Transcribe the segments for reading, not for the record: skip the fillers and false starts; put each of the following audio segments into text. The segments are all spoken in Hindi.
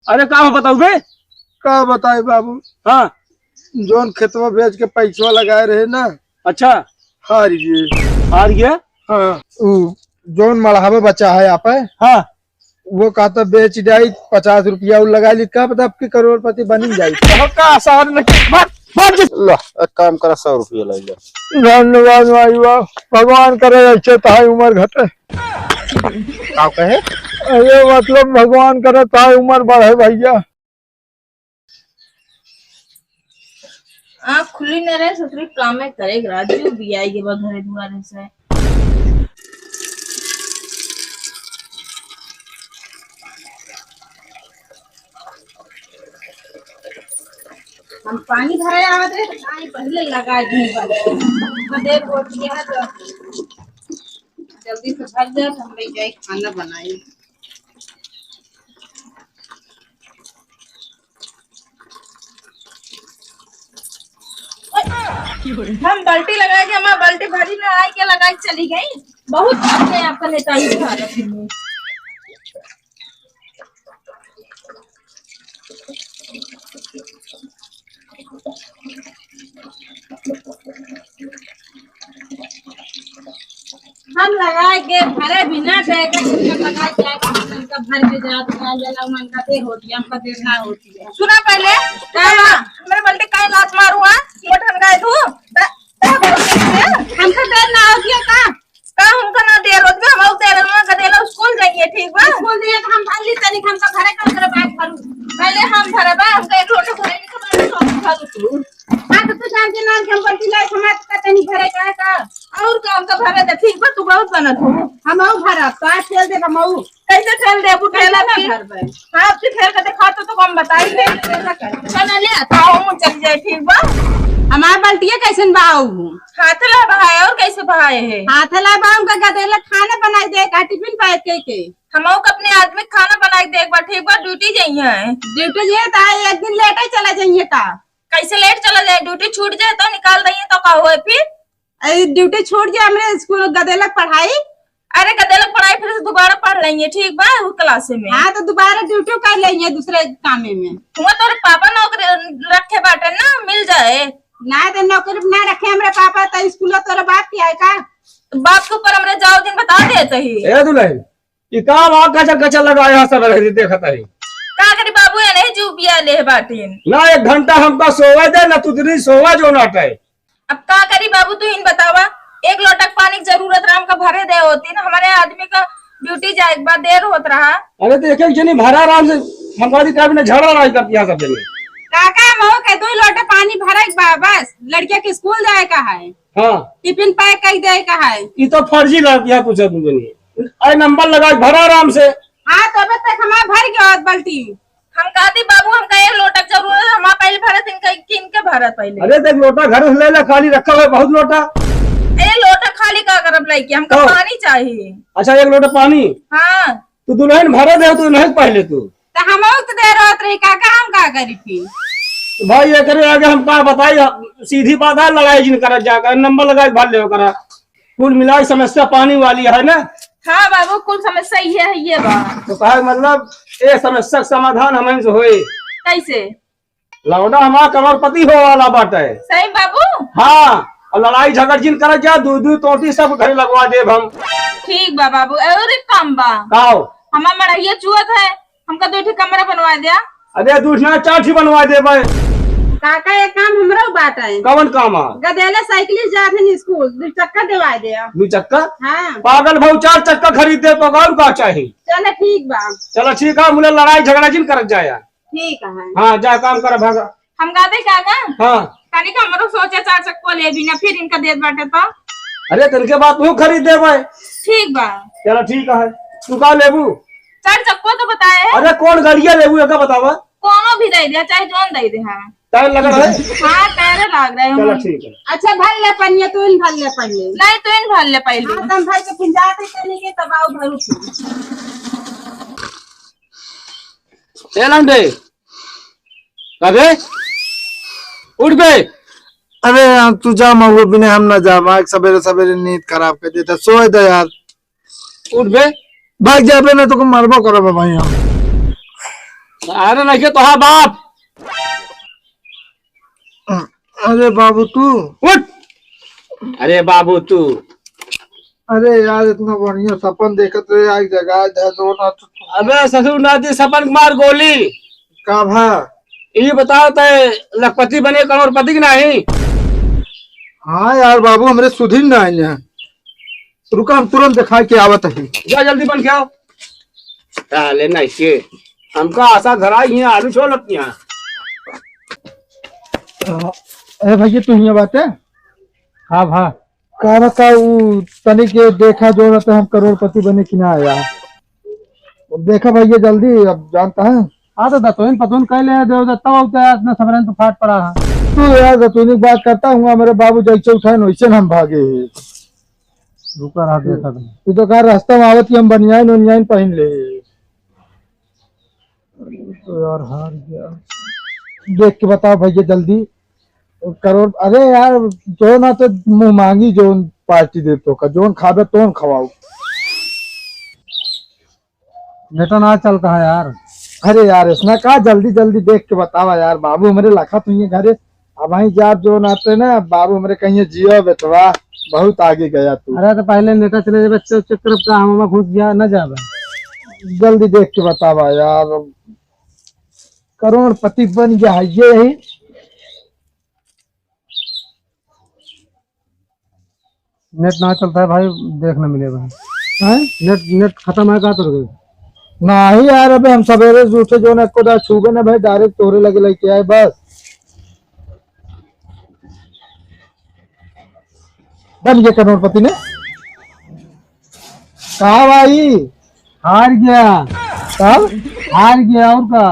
अरे का बताऊ बे? का बताए बाबू। हाँ जोन खेतवा बेच के पैसा लगाए रहे ना। अच्छा हार गए। हार गया। हाँ जोन मढ़ावे बचा है आप हाँ वो कहता बेच जाये 50 रुपया लगा ली। क्या पता आपकी करोड़पति बनी जाये। एक काम करा 100 रुपया ले जा। धन्यवाद भाई वाह भगवान करे अच्छे ताई उम्र घटे। का कहे? अरे मतलब भगवान करे ताई उम्र बढ़े भैया। आँख खुली न रहे ससुरी काम में करे राजू भी आएगी बस घरे दुआरे से। हम पानी भरे आवत रहे तो पानी पहले लगा दी देर हो गया है तो जल्दी से भर जाए तो हम ले जाए खाना बनाए। हम बाल्टी लगाए के हमारा बाल्टी भरी ना आई के लगाई चली गई। बहुत अपने आपका नेता ही था रखने। हम लगाए के भरे बिना गए लगाए जाएगा का भर के जात जला मन का दे होती हम का देर ना होती है। सुना पहले मेरे बल्टे का लात मारूंगा मोट हम गए तू हमका देर ना होती है का हमका ना देर होती है। हम देर ना का देला स्कूल जाइए ठीक बा स्कूल जाइए हम भरली तनी हम का घरे का बात करूं पहले हम भरबा हमका एक लोटा भरे के बाद तू हां तो जान के नाम हम बल्टी लाई समाज का तनी भरे का और काम का भरे दे ठीक बा तू बहुत बनत हो हम और भरा का खेल दे हम और कैसे खेल दे बुठेला ना घर में हां से खेल के दिखा तो हम बताई दे कैसा कर चल ले आता हूं चल जाए ठीक बा। हमार बाल्टिया कैसन बाऊ हाथ ला बहाए और कैसे बहाए है हाथ ला बाऊ का गदेला खाना बनाई दे का टिफिन पैक के हम अपने आदमी खाना बनाए दे एक बार ठीक बा ड्यूटी जाइए ड्यूटी जे ता एक दिन लेट चला जाइए का कैसे लेट चला जाए ड्यूटी छूट जाए तो निकाल दइए तो का होए फिर ड्यूटी छूट जाए हमरे स्कूल गदेलक पढ़ाई। अरे गदेलक पढ़ाई फिर से दोबारा पढ़ लेंगे ठीक बा वो क्लास में। हाँ तो दोबारा ड्यूटी कर लेंगे दूसरे कामे में। हुआ तोरे पापा नौकरी रखे बाटे ना मिल जाए ना तो नौकरी ना रखे हमारे पापा तो स्कूल तोरा बाप की है का बाप के ऊपर हमरे जाओ दिन बता देते ही ए दुल्हन ये काम आ गचर गचर लगाया सब रह देखत है का करी बाबू है नहीं जुबिया ले बाटीन ना 1 घंटा हमका सोवे दे ना तू दिन सोवा जो नाटे। अब का करी बाबू तू इन बतावा एक लोटक पानी की जरूरत राम का भरे दे होती ना हमारे आदमी का ड्यूटी जाए एक बार देर होत रहा। अरे तो एक जनी भरा आराम से हमारी टाइम में झगड़ा नहीं करती है सब जनी काका महो के 2 लोटे पानी भरे बस लड़के के स्कूल जाए का है। हाँ टिफिन पैक कर दे का है। ये तो फर्जी लड़की है पूछे तू जनी अरे नंबर लगा भरा आराम से। हाँ तो अबे तक हमारा भर गया बाल्टी हम कहती बाबू हमका एक लोटक जरूरत है हम पहले भरत इनके भरत पहले। अरे देख लोटा घर से ले ले खाली रखा हुआ बहुत लोटा। ए लोटा खाली का करब लइके हमका पानी चाहिए। अच्छा 1 लोटा पानी। हाँ तू दुल्हन भरा दे तू नहीं पहले तू तो हम तो दे रहत रही काका हम का करी फिर तो भाई ये करे आगे हम का बताई सीधी बात है लड़ाई जिन कर जाकर नंबर लगा भर ले करा कुल मिलाई समस्या पानी वाली है ना। हाँ बाबू कुल समस्या ये बात तो कहा मतलब ये समस्या समाधान हमें से होए कैसे लौटा हमारा करोड़पति हो वाला बात है। सही बाबू। हाँ और लड़ाई झगड़ जिन कर जा दूध तोटी सब घर लगवा दे हम ठीक बा बाबू और एक काम बा आओ हमारा मड़ैया चुअत है हमका 2 कमरा बनवा दिया। अरे दूसरा 4 बनवा दे भाई काका एक काम हमरा बात है कौन काम है गदेला साइकिल जाते हैं स्कूल 2 चक्का दिवा दे 2 चक्का। हाँ पागल भाऊ 4 चक्का खरीद दे तो और का चाहिए। चलो ठीक बा चलो ठीक है मुझे लड़ाई झगड़ा जिन कर जाया। ठीक है हाँ जा काम कर भागा। हम गाते काका हाँ तनिक हमरो सोचे 4 चक्को ले भी ना फिर इनका देत बाटे तो। अरे तनके बात तू खरीद दे भाई। ठीक बा चलो ठीक है तू का लेबू 4 चक्को तो बताए। अरे कौन गाड़िया लेबू का बतावा कोनो भी दे दिया चाहे जोन दे दे। हाँ टाइम लगा है। हाँ पैरे लाग रहे चलो हैं। ठीक है अच्छा भर ले पनिया तो इन भर ले पनिया नहीं तो इन भर ले पहले। हाँ तुम भर के फिर जाते चले के तब आओ भरू ए लंडे अरे उठ बे। अरे यार तू जा महुआ बिना हम ना जा सवेरे सवेरे नींद खराब कर देता सोए दे यार। उठ बे भाग जा बे ना तो मरबो करो भाई हम अरे नहीं तो हाँ बाप। अरे बाबू तू, उठ। अरे बाबू तू। अरे यार इतना बढ़िया सपन देखत रहे आज जगह है दो ना तो अबे ससुर नाती सपन मार गोली। का भा। ये बताओ ते लखपति बने करोड़पति की नहीं। हाँ यार बाबू हमरे सुधीर ना आए हैं। रुका हम तुरंत दिखा के आवत है। जा जल्दी बन के आओ। ले नहीं के हमका आशा धराई है आलू छोड़ लगती हैं। अरे भैया तू यहाँ बात है। हाँ भा का बताऊ तनी के देखा जो रहता हम करोड़पति बने कि ना आया। देखा भैया जल्दी अब जानता है। हाँ तो दतोइन पतोइन कह ले देव दत्ता इतना सबरन तो फाट पड़ा है। तू यार दतोइन की बात करता हूँ मेरे बाबू जैसे उठाए वैसे हम भागे। रुका रहा देखा तू तो कहा रास्ता में आवत हम बनियान उनियान पहन ले। तो यार हार गया। देख के बताओ भैया जल्दी करोड़। अरे यार जो ना तो मुंह मांगी जोन पार्टी दे तो का जोन खावे तो खवाओ। बेटा ना चलता है यार। अरे यार इसमें कहा जल्दी जल्दी देख के बतावा यार बाबू मेरे लखा तो ये घरे अब वही जा जो नाते ना बाबू मेरे कहीं जियो बेटवा बहुत आगे गया तू। अरे तो पहले नेता चले जाए बच्चे चक्कर का हम घुस गया न जावे। जल्दी देख के बतावा यार करोड़पति बन गया है ये यही। नेट ना चलता है भाई देखने मिलेगा। नेट नेट खत्म है का तो नहीं यार अबे हम सवेरे उठे जो ना को छूबे ना भाई डायरेक्ट तोरे लगे लेके आए बस। बन गया करोड़पति ने। कहा भाई हार गया। कब हार गया और का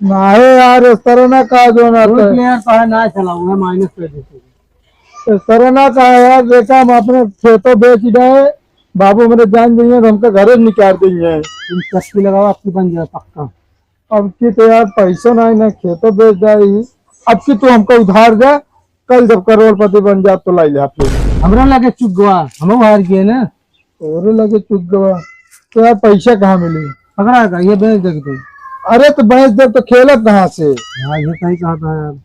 नहीं यार इस तरह ना कहा जो ना प्लेयर कहा ना चला हुआ माइनस कर देते। इस तरह ना कहा यार देखा हम अपने खेतों बेच गए बाबू मेरे जान देंगे तो हमको घरे निकाल देंगे। चक्की लगाओ आपकी बन जाए पक्का। अब की तो यार पैसा नहीं ना खेतों बेच जाएगी। अब की तो हमको उधार जा कल जब करोड़पति बन जा तो लाई ले आप हमरा लगे चुक गवा हम हार गए ना और लगे चुक गवा तो यार पैसा कहाँ मिली पकड़ा का ये बेच देगी तुम। अरे तो बेच दे तो खेलत कहाँ से। हाँ ये सही कहा था यार।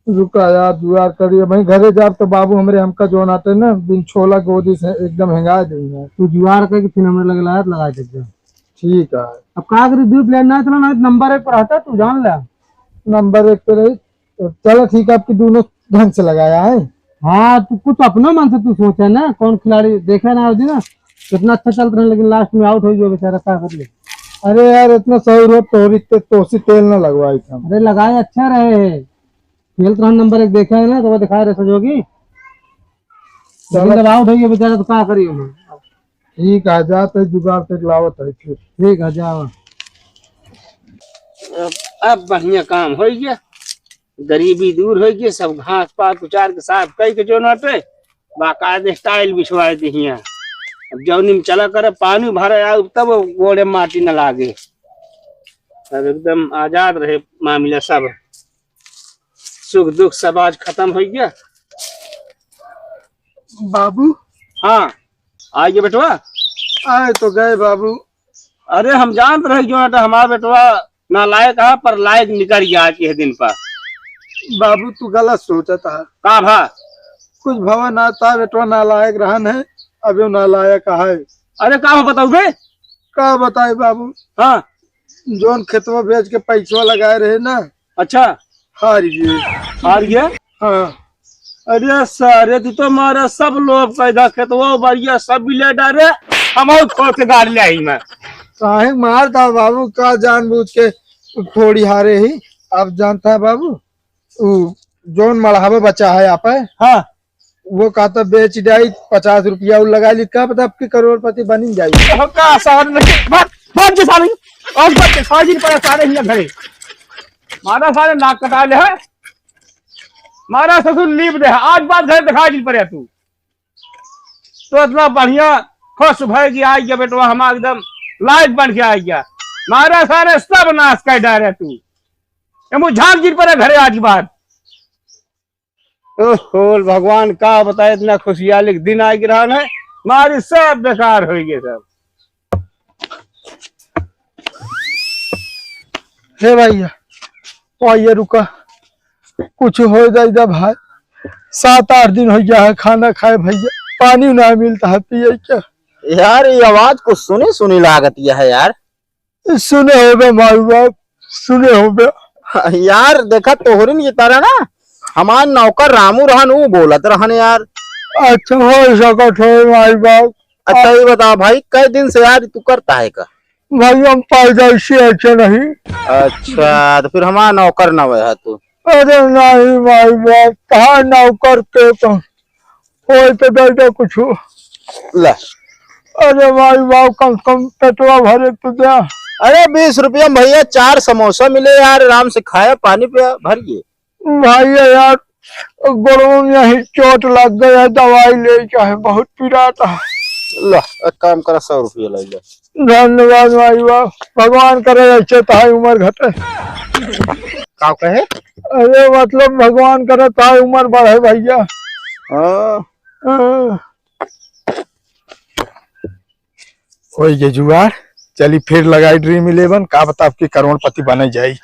रुका यार जुआर करिए भाई घरे जा तो बाबू हमारे हमका जो आते ना बिन छोला गोदी से एकदम हेंगा देंगे। तू जुआर करके फिर हमारे लगे लायत लगा देते। ठीक है अब कहा करी दू प्लेन ना चला ना नंबर 1 पर आता तू जान ले नंबर 1 पे रही। चलो ठीक है आपकी दोनों ढंग से लगाया है। हाँ तू कुछ अपना मन से तू सोचा ना कौन खिलाड़ी देखा ना ना कितना अच्छा चल रहा है लेकिन लास्ट में आउट हो गया बेचारा क्या कर ले। अरे यार इतना सही रोड तोसी तेल ना लगवाई था। अरे लगाए अच्छा रहे खेल तो नंबर 1 देखा है ना तो वो दिखा रहे सजोगी जब आउट हो गया बेचारा तो क्या करिए। ठीक है जाते जुगाड़ तक लावत है फिर ठीक है जाओ। अब बढ़िया काम हो गया गरीबी दूर हो गई सब घास पात उचार के साफ कई के जो नटे बाकायदे स्टाइल बिछवा दी। अब जौनी में चला करे पानी भरे आउ तब गोड़े माटी न लागे। अब एकदम आजाद रहे मामला सब सुख दुख सब आज खत्म हो गया। बाबू हाँ आइए बेटवा। आए तो गए बाबू। अरे हम जानते रहे जो ना हमारा बेटवा नालायक है पर लायक निकल गया आज के दिन पर। बाबू तू गलत सोचा था का भा कुछ भवन आता बेटवा नालायक रहन है अभी नालायक है। अरे का बताऊ बे का बताए बाबू। हाँ जोन खेतवा बेच के पैसा लगाए रहे ना अच्छा हार गए। हार गया। हाँ अरे सारे तू तो मारा सब लोग पैदा खेतवा बढ़िया सब भी ले डाले हम खोल के गाड़ ले आई मैं काहे मार था बाबू का जानबूझ के थोड़ी हारे ही। अब जानता है बाबू जोन मढ़ावे बचा है आप हाँ वो कहता बेच जाई 50 रुपया लगा ली क्या पता आपकी करोड़पति बनी जाएगी। मारा सारे नाक कटा ले है मारा ससुर लीप दे आज बात घर दिखा दी पड़े तू तो इतना बढ़िया खुश भय की आई गया बेटवा हम एकदम लायक बन के आ गया। मारा सारे सब नाश कर डाले तू झाँक जी पड़े घरे आज बात। ओहो भगवान का बताए इतना खुशहाली दिन आ गिरा है मारी सब बेकार हो गए सब। हे भैया आइए रुका, कुछ हो जाएगा भाई। 7-8 दिन हो गया है खाना खाए भैया, पानी ना मिलता है, पिए क्या? यार ये आवाज कुछ सुनी सुनी लागत है यार। सुने हो बे माई बाप, सुने हो बे। यार देखा तोहरिन की तरह ना हमार नौकर रामू रहन वो बोलत रहन यार। अच्छा हो सकत हो माई बाप। अच्छा ये बता भाई कई दिन से यार तू करता है का? भाई हम पैदाइशी अच्छे नहीं। अच्छा तो फिर हमारा नौकर न है तू? अरे नहीं माई बाप, कहाँ नौकर के तो हो तो दे दे कुछ। ले अरे माई बाप कम से कम पेटवा भरे तो दे। अरे 20 रुपया में भैया 4 समोसा मिले यार, आराम से खाया पानी पिया भरिए। भाई यार गोड़ों में ही चोट लग गया, दवाई ले चाहे बहुत पिराता है। ला एक काम करा 100 रुपया ले जा। धन्यवाद भाई बाप, भगवान करे अच्छे ताई उम्र घटे। का कहे? अरे मतलब भगवान करे ताई उम्र बढ़े भैया। ओए ये जुआर चली फिर लगाई ड्रीम 11, का बता आपकी करोड़पति बने जाई।